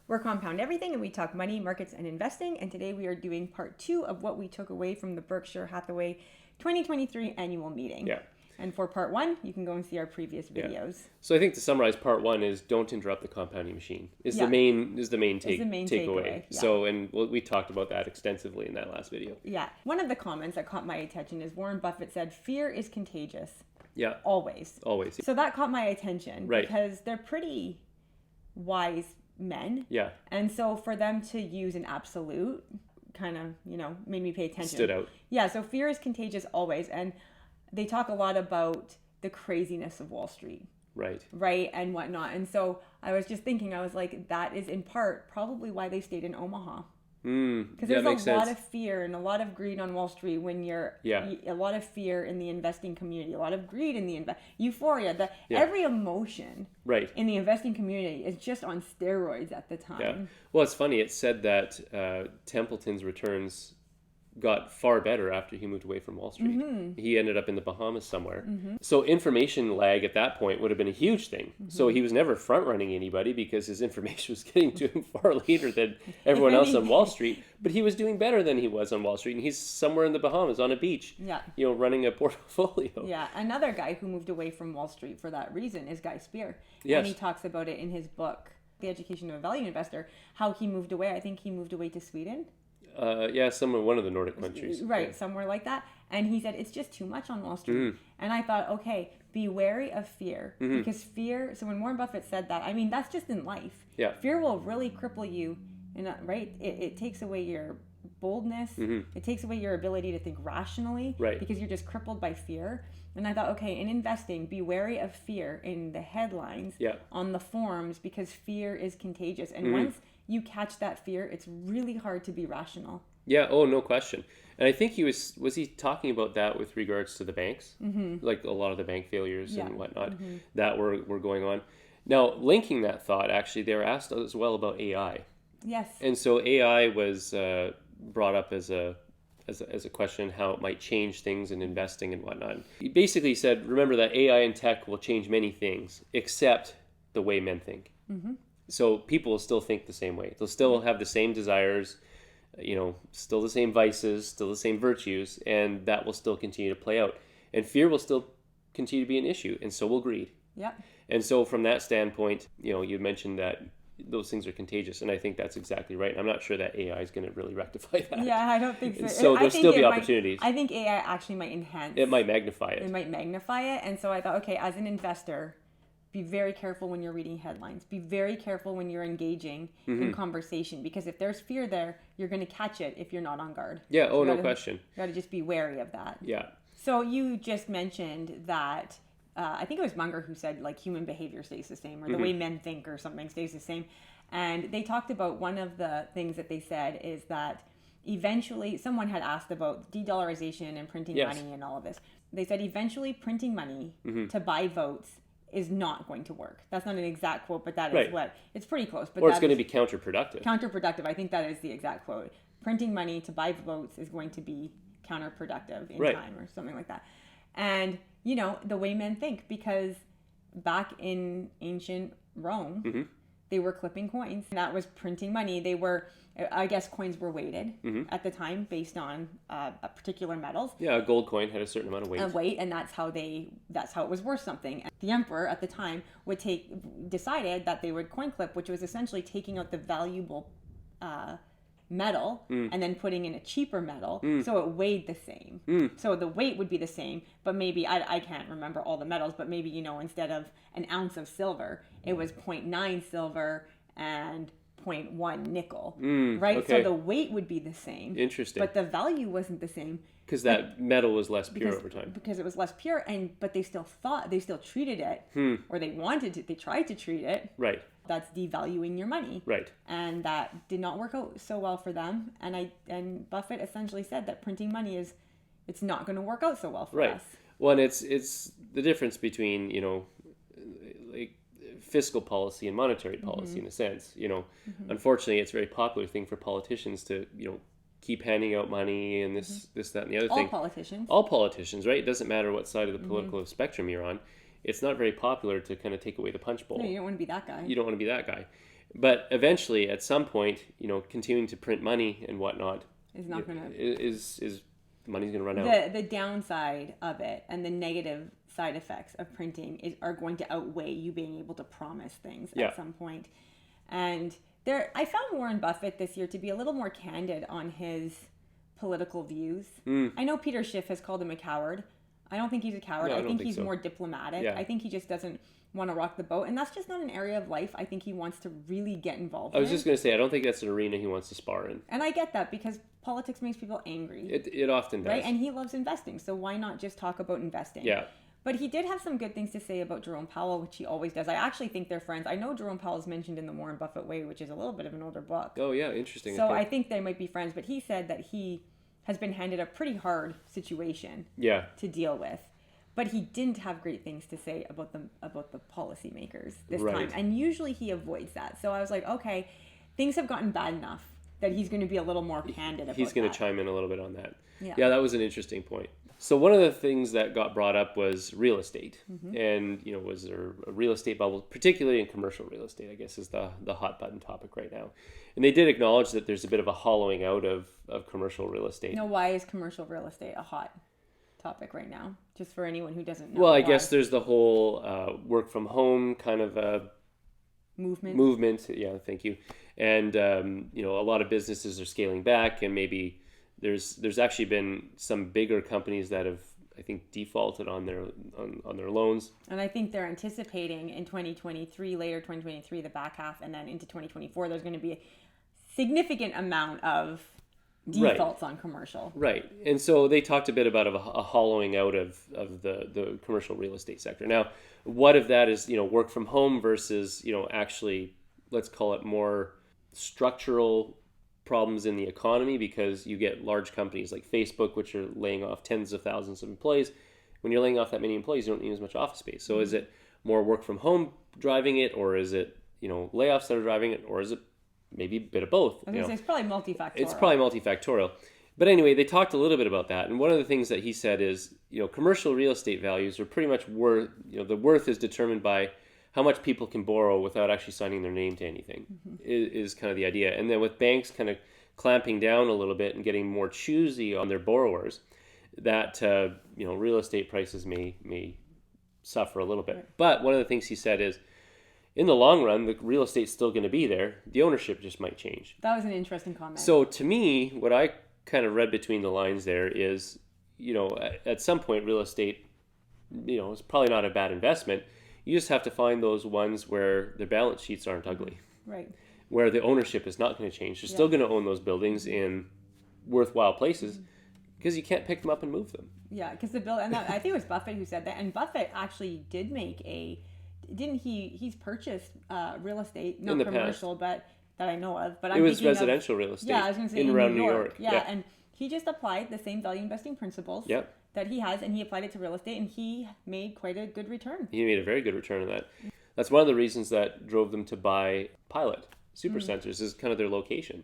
We're Compound Everything, and we talk money, markets, and investing. And today we are doing part 2 of what we took away from the Berkshire Hathaway 2023 annual meeting. Yeah. And for part 1, you can go and see our previous videos. Yeah. So I think to summarize, part 1 is don't interrupt the compounding machine. Is the main takeaway. Yeah. So, and we talked about that extensively in that last video. Yeah. One of the comments that caught my attention is Warren Buffett said, "Fear is contagious." Yeah. Always. Always. So that caught my attention. Right. Because they're pretty wise men. Yeah. And so for them to use an absolute kind of, made me pay attention. Stood out. Yeah. So fear is contagious always. And they talk a lot about the craziness of Wall Street. Right. And whatnot. And so I was just thinking, I was like, that is in part probably why they stayed in Omaha. Because there's a lot of fear and a lot of greed on Wall Street when a lot of fear in the investing community, a lot of greed in the euphoria, every emotion in the investing community is just on steroids at the time. Yeah. Well, it's funny. It said that Templeton's returns got far better after he moved away from Wall Street. Mm-hmm. He ended up in the Bahamas somewhere. Mm-hmm. So information lag at that point would have been a huge thing. Mm-hmm. So he was never front running anybody because his information was getting to him far later than everyone else on Wall Street. But he was doing better than he was on Wall Street. And he's somewhere in the Bahamas on a beach, running a portfolio. Yeah. Another guy who moved away from Wall Street for that reason is Guy Spear. Yes. And he talks about it in his book, The Education of a Value Investor, how he moved away. I think he moved away to Sweden. One of the Nordic countries. Right, somewhere like that. And he said, it's just too much on Wall Street. Mm. And I thought, okay, be wary of fear. Mm-hmm. Because fear, so when Warren Buffett said that, I mean, that's just in life. Yeah. Fear will really cripple you, right? It takes away your boldness. Mm-hmm. It takes away your ability to think rationally. Right. Because you're just crippled by fear. And I thought, okay, in investing, be wary of fear in the headlines, on the forums, because fear is contagious. And once you catch that fear, it's really hard to be rational. Yeah, no question. And I think he was he talking about that with regards to the banks? Mm-hmm. Like a lot of the bank failures and whatnot that were going on. Now, linking that thought, actually, they were asked as well about AI. Yes. And so AI was brought up as a question, how it might change things in investing and whatnot. He basically said, remember that AI and tech will change many things, except the way men think. Mm-hmm. So people will still think the same way. They'll still have the same desires, still the same vices, still the same virtues, and that will still continue to play out. And fear will still continue to be an issue, and so will greed. Yeah. And so from that standpoint, you mentioned that those things are contagious, and I think that's exactly right. I'm not sure that AI is going to really rectify that. Yeah, I don't think so. So there'll still be opportunities. I think AI actually might enhance. It might magnify it. It might magnify it, and so I thought, okay, as an investor, be very careful when you're reading headlines. Be very careful when you're engaging in conversation, because if there's fear there, you're going to catch it if you're not on guard. Yeah, no question. You got to just be wary of that. Yeah. So you just mentioned that, I think it was Munger who said, like, human behavior stays the same, or the way men think or something stays the same. And they talked about, one of the things that they said is that eventually, someone had asked about de-dollarization and printing money and all of this. They said eventually printing money to buy votes is not going to work. That's not an exact quote, but that is what, it's pretty close. But it's going to be counterproductive. Counterproductive. I think that is the exact quote. Printing money to buy votes is going to be counterproductive in time, or something like that. And, the way men think, because back in ancient Rome, they were clipping coins. And that was printing money. They were, I guess, coins were weighted at the time based on particular metals. Yeah, a gold coin had a certain amount of weight. And that's how it was worth something. And the emperor at the time decided that they would coin clip, which was essentially taking out the valuable metal and then putting in a cheaper metal, so it weighed the same. So the weight would be the same, but maybe I can't remember all the metals, but maybe instead of an ounce of silver, it was 0.9 silver and 0.1 nickel, right? Okay. So the weight would be the same. Interesting. But the value wasn't the same. Because that metal was less pure over time. Because it was less pure, but they still treated it, or they tried to treat it. Right. That's devaluing your money. Right. And that did not work out so well for them. And Buffett essentially said that printing money it's not going to work out so well for us. Well, and it's the difference between, like fiscal policy and monetary policy in a sense. Unfortunately, it's a very popular thing for politicians to, keep handing out money and this, that, and the other thing. All politicians, right? It doesn't matter what side of the political spectrum you're on. It's not very popular to kind of take away the punch bowl. No, you don't want to be that guy. You don't want to be that guy. But eventually, at some point, continuing to print money and whatnot is not going to is the money's going to run out. The downside of it and the negative side effects of printing are going to outweigh you being able to promise things at some point. And I found Warren Buffett this year to be a little more candid on his political views. I know Peter Schiff has called him a coward. I don't think he's a coward. No, I think he's more diplomatic. Yeah. I think he just doesn't want to rock the boat. And that's just not an area of life I think he wants to really get involved in. I was just going to say, I don't think that's an arena he wants to spar in. And I get that because politics makes people angry. It often does. Right? And he loves investing. So why not just talk about investing? Yeah. But he did have some good things to say about Jerome Powell, which he always does. I actually think they're friends. I know Jerome Powell's mentioned in The Warren Buffett Way, which is a little bit of an older book. Oh, yeah. Interesting. So I think they might be friends. But he said that he has been handed a pretty hard situation to deal with. But he didn't have great things to say about the policymakers this time. And usually he avoids that. So I was like, okay, things have gotten bad enough that he's going to be a little more candid about that. He's going to chime in a little bit on that. Yeah, that was an interesting point. So one of the things that got brought up was real estate. And, was there a real estate bubble, particularly in commercial real estate, I guess is the hot button topic right now. And they did acknowledge that there's a bit of a hollowing out of commercial real estate. Why is commercial real estate a hot topic right now, just for anyone who doesn't know? Well, I guess there's the whole work from home kind of movement. Yeah, thank you. And a lot of businesses are scaling back, and maybe there's actually been some bigger companies that have, I think, defaulted on their loans. And I think they're anticipating in 2023, later 2023, the back half, and then into 2024, there's going to be a significant amount of defaults on commercial. Right. And so they talked a bit about a hollowing out of the commercial real estate sector. Now, what if that is, work from home versus, actually, let's call it more structural problems in the economy, because you get large companies like Facebook, which are laying off tens of thousands of employees. When you're laying off that many employees, you don't need as much office space. So is it more work from home driving it, or is it, layoffs that are driving it, or is it maybe a bit of both? It's probably multifactorial. It's probably multifactorial. But anyway, they talked a little bit about that. And one of the things that he said is, commercial real estate values are pretty much worth, the worth is determined by how much people can borrow without actually signing their name to anything, is kind of the idea. And then with banks kind of clamping down a little bit and getting more choosy on their borrowers, that, real estate prices may suffer a little bit. Right. But one of the things he said is, in the long run, the real estate's still going to be there. The ownership just might change. That was an interesting comment. So to me, what I kind of read between the lines there is, at some point, real estate, is probably not a bad investment. You just have to find those ones where the balance sheets aren't ugly. Right. Where the ownership is not going to change. You're still going to own those buildings in worthwhile places, because you can't pick them up and move them. Yeah, because I think it was Buffett who said that. And Buffett actually did make he's purchased real estate, not commercial, but that I know of. But it was residential real estate. Yeah, I was going to say in around New York. Yeah, and he just applied the same value investing principles that he has, and he applied it to real estate, and he made quite a good return. He made a very good return on that. That's one of the reasons that drove them to buy Pilot Supercenters, is kind of their location.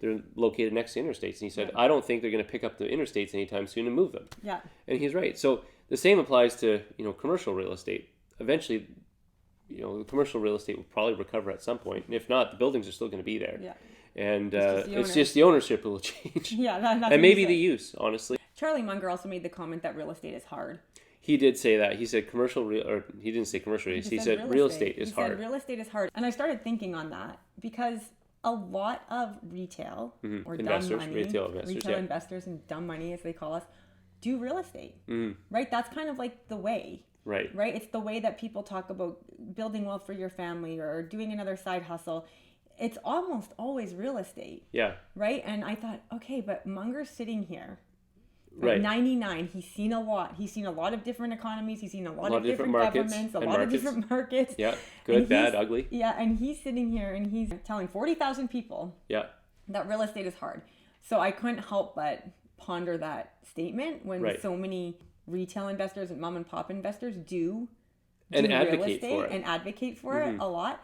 They're located next to interstates, and he said, I don't think they're going to pick up the interstates anytime soon and move them. Yeah. And he's right. So the same applies to, commercial real estate. Eventually, the commercial real estate will probably recover at some point. And if not, the buildings are still going to be there. Yeah. And it's just the ownership will change. Yeah. That's and maybe the use, honestly. Charlie Munger also made the comment that real estate is hard. He did say that. He said he didn't say commercial. He said real estate is hard. He said real estate is hard. And I started thinking on that because a lot of retail or investors, dumb money, retail investors and dumb money as they call us, do real estate. Right? That's kind of like the way. Right. It's the way that people talk about building wealth for your family or doing another side hustle. It's almost always real estate. Yeah. Right? And I thought, okay, but Munger's sitting here. Right. 99, he's seen a lot. He's seen a lot of different economies. He's seen a lot of different governments, a lot of different markets. Yeah, good, bad, ugly. Yeah, and he's sitting here and he's telling 40,000 people that real estate is hard. So I couldn't help but ponder that statement when so many retail investors and mom and pop investors do advocate real estate for it. And advocate for it a lot.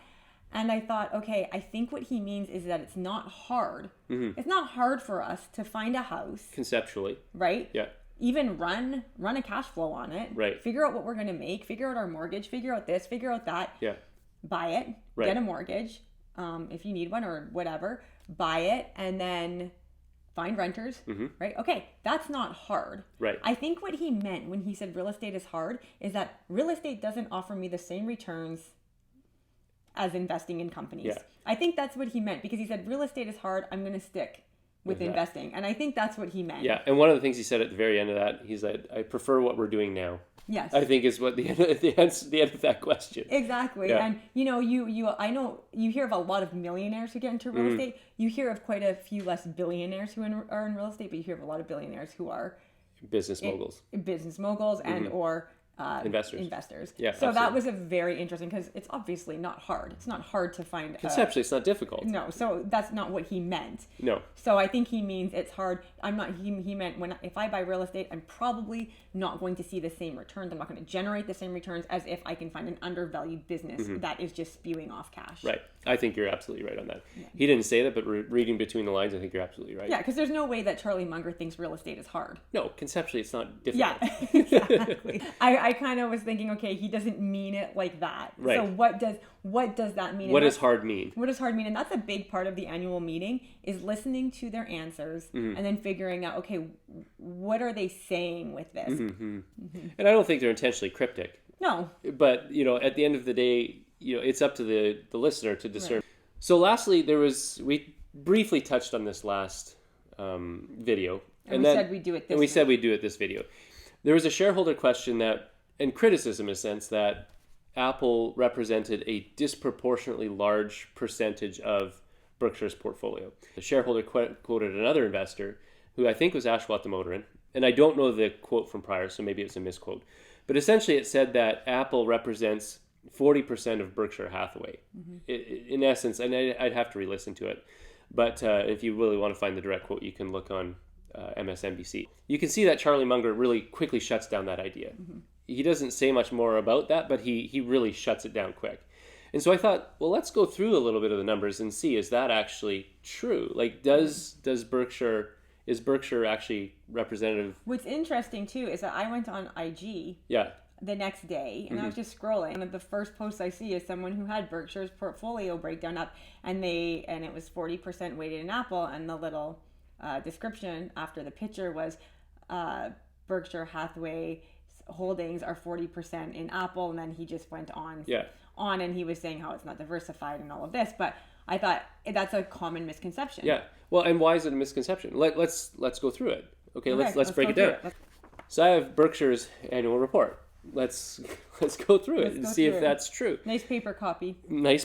And I thought, okay, I think what he means is that it's not hard. It's not hard for us to find a house. Conceptually. Right? Yeah. Even run a cash flow on it. Right. Figure out what we're going to make. Figure out our mortgage. Figure out this. Figure out that. Yeah. Buy it. Right. Get a mortgage. if you need one or whatever, buy it and then find renters, right? Okay, that's not hard. Right. I think what he meant when he said real estate is hard is that real estate doesn't offer me the same returns as investing in companies. Yeah. I think that's what he meant, because he said real estate is hard, I'm going to stick with investing. And I think that's what he meant. Yeah, and one of the things he said at the very end of that, he's like, I prefer what we're doing now. Yes. I think is what the end of that question. Exactly. Yeah. And I know you hear of a lot of millionaires who get into real estate. You hear of quite a few less billionaires who are in real estate, but you hear of a lot of billionaires who are business moguls and or investors. Yeah, so absolutely. that was a very interesting, because it's obviously not hard. It's not hard to find. Conceptually, it's not difficult. No, so that's not what he meant. No. So I think he means it's hard. He meant if I buy real estate, I'm probably not going to see the same returns. I'm not going to generate the same returns as if I can find an undervalued business that is just spewing off cash. Right. I think you're absolutely right on that. Yeah. He didn't say that, but reading between the lines, I think you're absolutely right. Yeah, because there's no way that Charlie Munger thinks real estate is hard. No, conceptually, it's not difficult. Yeah, exactly. I kind of was thinking, okay, he doesn't mean it like that. Right. So what does that mean? What does hard mean? What does hard mean? And that's a big part of the annual meeting, is listening to their answers and then figuring out, okay, what are they saying with this? And I don't think they're intentionally cryptic. No. But, at the end of the day, it's up to the listener to discern. Right. So lastly, we briefly touched on this last video. And we said we'd do it this we said we'd do it this video. There was a shareholder question and criticism in a sense, that Apple represented a disproportionately large percentage of Berkshire's portfolio. The shareholder quoted another investor, who I think was Ashwath Damodaran, and I don't know the quote from prior, so maybe it's a misquote. But essentially it said that Apple represents 40% of Berkshire Hathaway. In essence, and I'd have to re-listen to it. But if you really want to find the direct quote, you can look on MSNBC. You can see that Charlie Munger really quickly shuts down that idea. He doesn't say much more about that, but he really shuts it down quick. And so I thought, well, let's go through a little bit of the numbers and see, is that actually true? Like, is Berkshire actually representative? What's interesting too is that I went on IG the next day, and I was just scrolling, and the first post I see is someone who had Berkshire's portfolio breakdown up, and it was 40% weighted in Apple, and the little description after the picture was Berkshire Hathaway holdings are 40% in Apple, and then he just went on and he was saying how it's not diversified and all of this. But I thought that's a common misconception. Yeah. Well, and why is it a misconception? Let's go through it. Okay, let's break it down. So I have Berkshire's annual report. Let's go through it and see if that's true. Nice paper copy. I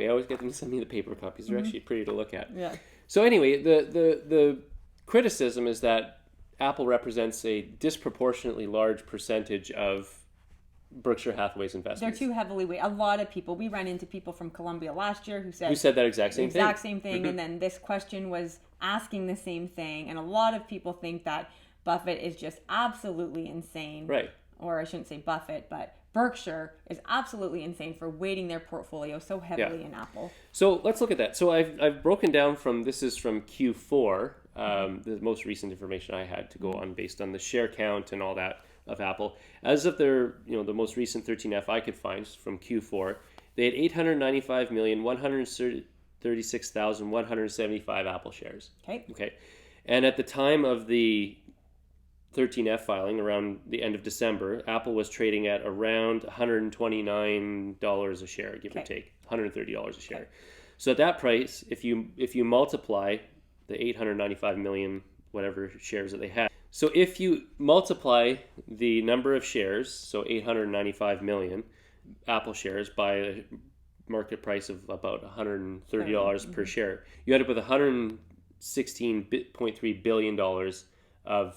always get them to send me the paper copies. They're actually pretty to look at. Yeah. So anyway, the criticism is that Apple represents a disproportionately large percentage of Berkshire Hathaway's investments. They're too heavily weighted. A lot of people, we ran into people from Columbia last year who said that exact same thing. And then this question was asking the same thing. And a lot of people think that Buffett is just absolutely insane. Right. Or I shouldn't say Buffett, but Berkshire is absolutely insane for weighting their portfolio so heavily in Apple. So let's look at that. So I've broken down this is from Q4, the most recent information I had to go on based on the share count and all that of Apple. As of their, the most recent 13F I could find from Q4, they had 895,136,175 Apple shares. Okay. And at the time of the 13F filing, around the end of December, Apple was trading at around $129 a share, give or take, $130 a share. Okay. So at that price, if you multiply the 895 million whatever shares that they had, so if you multiply the number of shares, so 895 million Apple shares by a market price of about $130 per share, you end up with $116.3 billion of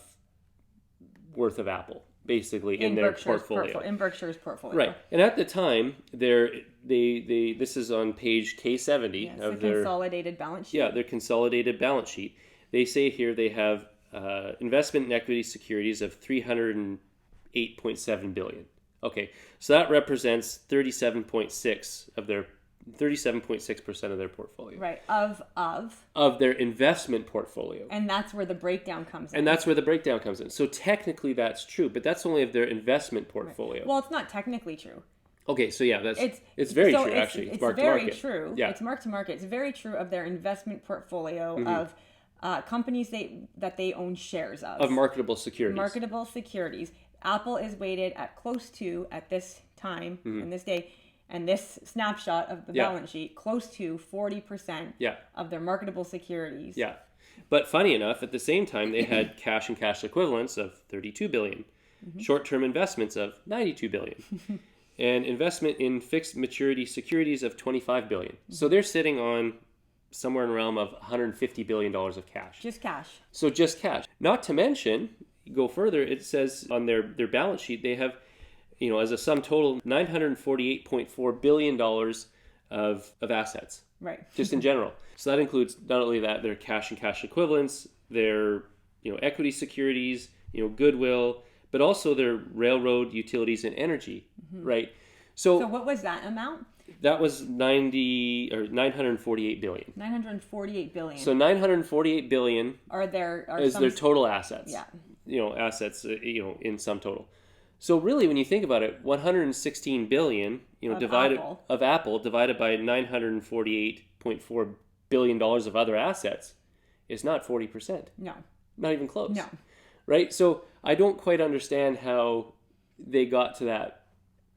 worth of Apple, basically, in their portfolio. In Berkshire's portfolio. Right. And at the time, this is on page K70 of their consolidated balance sheet. Yeah, their consolidated balance sheet. They say here they have investment in equity securities of $308.7 billion. Okay, so that represents 37.6% of their portfolio. Right, of their investment portfolio. And that's where the breakdown comes in. So technically that's true, but that's only of their investment portfolio. Right. Well, it's not technically true. Okay, so yeah, it's very true actually. It's mark to very market. true. Yeah. It's mark to market. It's very true of their investment portfolio of companies that they own shares Of marketable securities. Marketable securities. Apple is weighted at close to, at this time, in this day, and this snapshot of the balance sheet, close to 40% of their marketable securities. Yeah. But funny enough, at the same time, they had cash and cash equivalents of $32 billion, short-term investments of $92 billion, and investment in fixed maturity securities of $25 billion. So they're sitting on somewhere in the realm of $150 billion of cash. Just cash. So just cash. Not to mention, go further, it says on their balance sheet, they have, as a sum total, $948.4 billion of assets. Right. Just in general. So that includes not only that, their cash and cash equivalents, their equity securities, goodwill, but also their railroad, utilities, and energy, right? So what was that amount? That was $948 billion. $948 billion. So $948 billion is their total assets. Yeah. Assets, in sum total. So really, when you think about it, $116 billion, of Apple divided by $948.4 billion of other assets is not 40%. No. Not even close. No. Right? So I don't quite understand how they got to that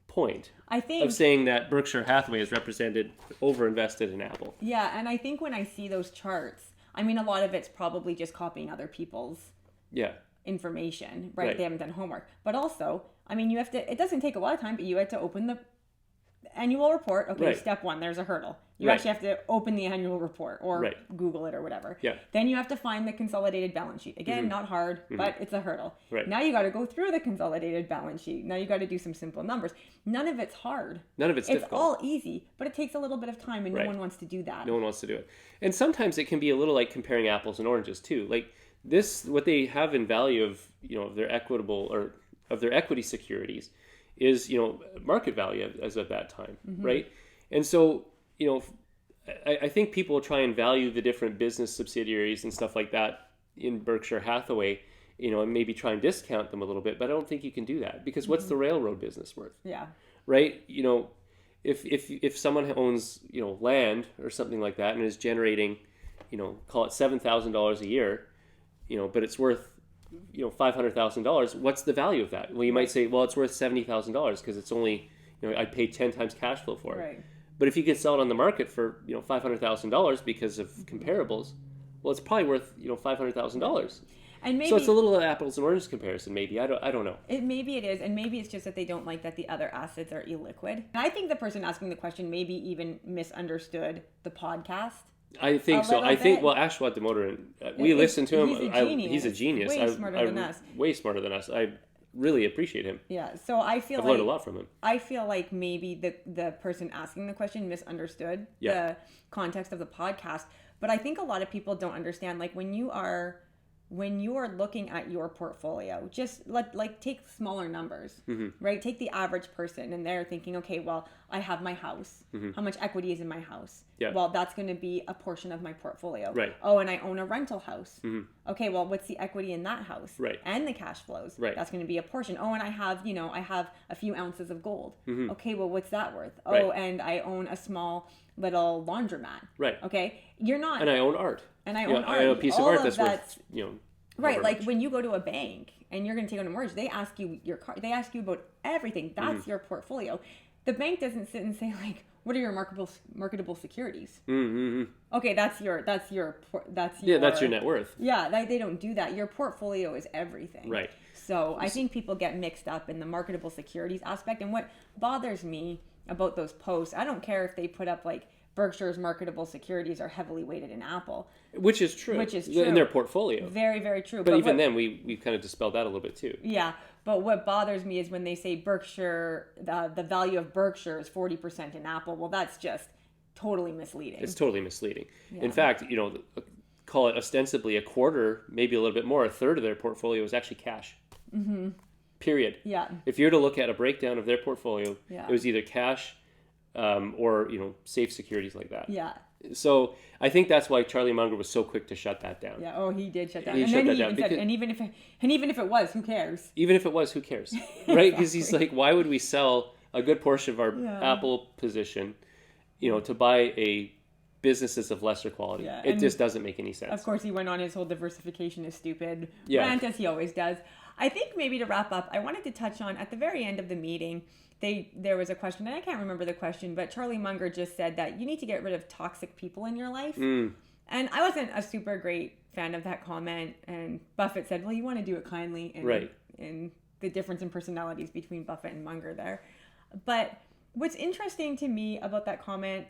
point of saying that Berkshire Hathaway is overinvested in Apple. Yeah, and I think when I see those charts, I mean, a lot of it's probably just copying other people's information, right? They haven't done homework. But also, I mean, it doesn't take a lot of time, but you had to open the annual report. Okay, step one, there's a hurdle. You actually have to open the annual report or Google it or whatever. Yeah. Then you have to find the consolidated balance sheet. Again, not hard, but it's a hurdle. Right. Now you got to go through the consolidated balance sheet. Now you got to do some simple numbers. None of it's hard. None of it's difficult. It's all easy, but it takes a little bit of time, and no one wants to do that. No one wants to do it. And sometimes it can be a little like comparing apples and oranges too. Like this, what they have in value of their equity securities is market value as of that time, right? And so I think people try and value the different business subsidiaries and stuff like that in Berkshire Hathaway, and maybe try and discount them a little bit, but I don't think you can do that because what's the railroad business worth? Yeah. Right? If someone owns land or something like that and is generating call it $7,000 a year, but it's worth $500,000, what's the value of that? Well, you might say, well, it's worth $70,000 because it's only I paid 10 times cash flow for it. Right. But if you can sell it on the market for $500,000 because of comparables, well, it's probably worth $500,000. And maybe, so it's a little apples and oranges comparison. Maybe I don't know. Maybe it is, and maybe it's just that they don't like that the other assets are illiquid. And I think the person asking the question maybe even misunderstood the podcast. I think so. I think Ashwat Damodaran, we listened to him. He's a genius. Way smarter than us. Way smarter than us. I really appreciate him. Yeah. So I've learned a lot from him. I feel like maybe the person asking the question misunderstood the context of the podcast. But I think a lot of people don't understand, like when you are looking at your portfolio, just take smaller numbers, right? Take the average person and they're thinking, okay, well, I have my house. How much equity is in my house? Yeah. Well, that's going to be a portion of my portfolio. Right. Oh, and I own a rental house. Okay, well, what's the equity in that house? Right. And the cash flows. Right. That's going to be a portion. Oh, and I have a few ounces of gold. Okay, well, what's that worth? Oh, right. And I own a small little laundromat. Right. Okay, you're not. And I own art. And I own art. I own a piece of art that's worth, right, like when you go to a bank and you're going to take out a mortgage, they ask you your car. They ask you about everything. That's your portfolio. The bank doesn't sit and say like, "What are your marketable securities?" Okay, that's your that's your net worth. Yeah, they don't do that. Your portfolio is everything. Right. So I think people get mixed up in the marketable securities aspect. And what bothers me about those posts, I don't care if they put up like Berkshire's marketable securities are heavily weighted in Apple. Which is true. In their portfolio. Very, very true. But even then, we kind of dispelled that a little bit too. Yeah. But what bothers me is when they say Berkshire, the value of Berkshire is 40% in Apple. Well, that's just totally misleading. It's totally misleading. Yeah. In fact, call it ostensibly a quarter, maybe a little bit more, a third of their portfolio is actually cash. Period. Yeah. If you were to look at a breakdown of their portfolio, it was either cash or safe securities like that. Yeah. So I think that's why Charlie Munger was so quick to shut that down. Yeah. Oh, he did shut down. He shut that down. And even if it was, who cares? Even if it was, who cares? Right? Because he's like, why would we sell a good portion of our Apple position, to buy businesses of lesser quality. Yeah, it just doesn't make any sense. Of course, he went on his whole diversification is stupid rant, as he always does. I think maybe to wrap up, I wanted to touch on, at the very end of the meeting, there was a question, and I can't remember the question, but Charlie Munger just said that you need to get rid of toxic people in your life. And I wasn't a super great fan of that comment, and Buffett said, well, you want to do it kindly, and the difference in personalities between Buffett and Munger there. But what's interesting to me about that comment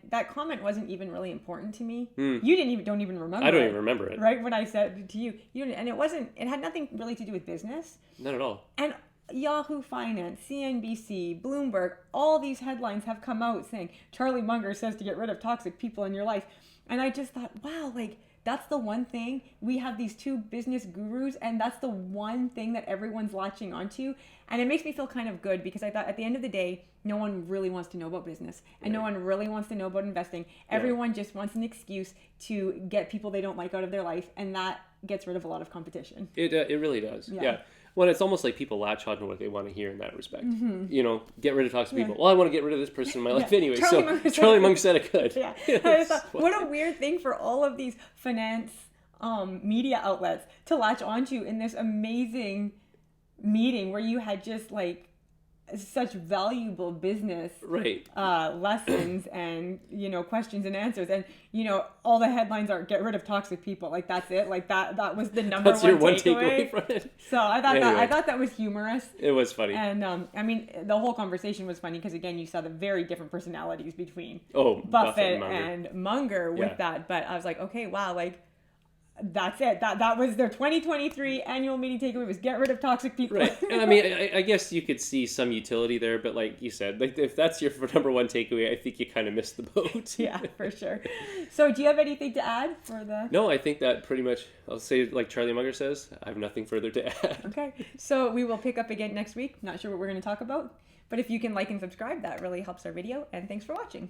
wasn't even really important to me. You don't even remember it. I don't even remember it. Right? When I said it to you, and it had nothing really to do with business. Not at all. And Yahoo Finance, CNBC, Bloomberg, all these headlines have come out saying, Charlie Munger says to get rid of toxic people in your life. And I just thought, wow, like, that's the one thing. We have these two business gurus, and that's the one thing that everyone's latching onto. And it makes me feel kind of good, because I thought at the end of the day, no one really wants to know about business, and no one really wants to know about investing. Everyone just wants an excuse to get people they don't like out of their life, and that gets rid of a lot of competition. It really does. Yeah. Well, it's almost like people latch on to what they want to hear in that respect. Get rid of toxic people. Well, I want to get rid of this person in my life anyway. Charlie Munger said it could. Yeah. I thought, what a weird thing for all of these finance media outlets to latch onto in this amazing meeting where you had just like such valuable business lessons and questions and answers, and all the headlines are get rid of toxic people, like that's it, like that was the number that's your one takeaway from it. So I thought that was humorous. It was funny. And I mean, the whole conversation was funny because again you saw the very different personalities between Buffett and Munger with that, but I was like, okay, wow, like that's it. That was their 2023 annual meeting takeaway, was get rid of toxic people. Right. And I mean, I guess you could see some utility there, but like you said, like if that's your number one takeaway, I think you kind of missed the boat. Yeah, for sure. So do you have anything to add for the... No, I think that pretty much, I'll say like Charlie Munger says, I have nothing further to add. Okay. So we will pick up again next week. Not sure what we're going to talk about, but if you can like and subscribe, that really helps our video, and thanks for watching.